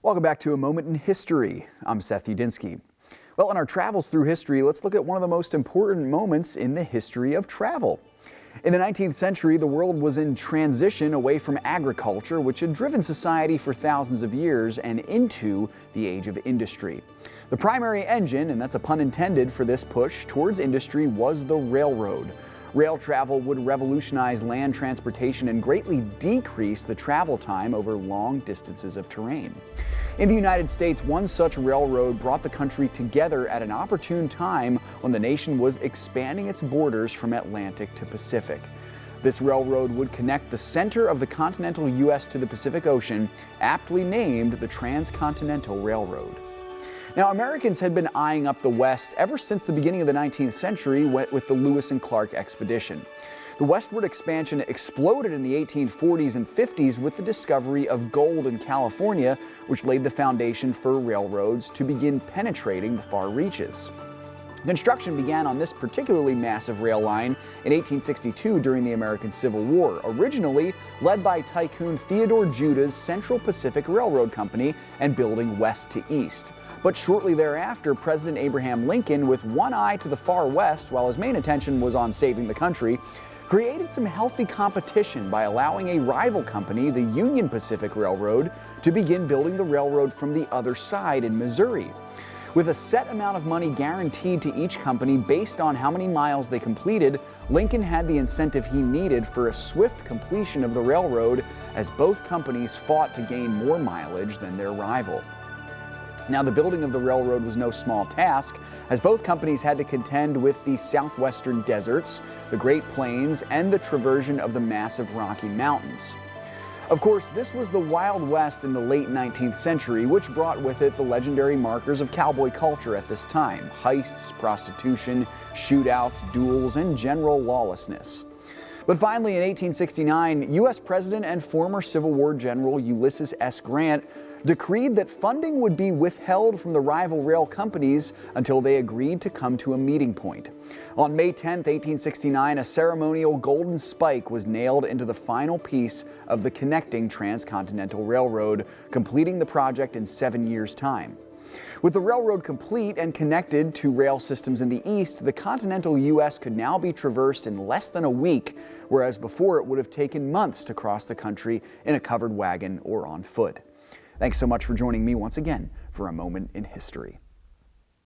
Welcome back to A Moment in History. I'm Seth Udinsky. Well, in our travels through history, let's look at one of the most important moments in the history of travel. In the 19th century, the world was in transition away from agriculture, which had driven society for thousands of years, and into the age of industry. The primary engine, and that's a pun intended, for this push towards industry was the railroad. Rail travel would revolutionize land transportation and greatly decrease the travel time over long distances of terrain. In the United States, one such railroad brought the country together at an opportune time when the nation was expanding its borders from Atlantic to Pacific. This railroad would connect the center of the continental U.S. to the Pacific Ocean, aptly named the Transcontinental Railroad. Now, Americans had been eyeing up the West ever since the beginning of the 19th century with the Lewis and Clark expedition. The westward expansion exploded in the 1840s and 50s with the discovery of gold in California, which laid the foundation for railroads to begin penetrating the far reaches. Construction began on this particularly massive rail line in 1862 during the American Civil War, originally led by tycoon Theodore Judah's Central Pacific Railroad Company and building west to east. But shortly thereafter, President Abraham Lincoln, with one eye to the far west while his main attention was on saving the country, created some healthy competition by allowing a rival company, the Union Pacific Railroad, to begin building the railroad from the other side in Missouri. With a set amount of money guaranteed to each company based on how many miles they completed, Lincoln had the incentive he needed for a swift completion of the railroad, as both companies fought to gain more mileage than their rival. Now, the building of the railroad was no small task, as both companies had to contend with the southwestern deserts, the Great Plains, and the traversion of the massive Rocky Mountains. Of course, this was the Wild West in the late 19th century, which brought with it the legendary markers of cowboy culture at this time: heists, prostitution, shootouts, duels, and general lawlessness. But finally, in 1869, U.S. President and former Civil War General Ulysses S. Grant decreed that funding would be withheld from the rival rail companies until they agreed to come to a meeting point. On May 10, 1869, a ceremonial golden spike was nailed into the final piece of the connecting Transcontinental Railroad, completing the project in 7 years' time. With the railroad complete and connected to rail systems in the east, the continental U.S. could now be traversed in less than a week, whereas before it would have taken months to cross the country in a covered wagon or on foot. Thanks so much for joining me once again for A Moment in History.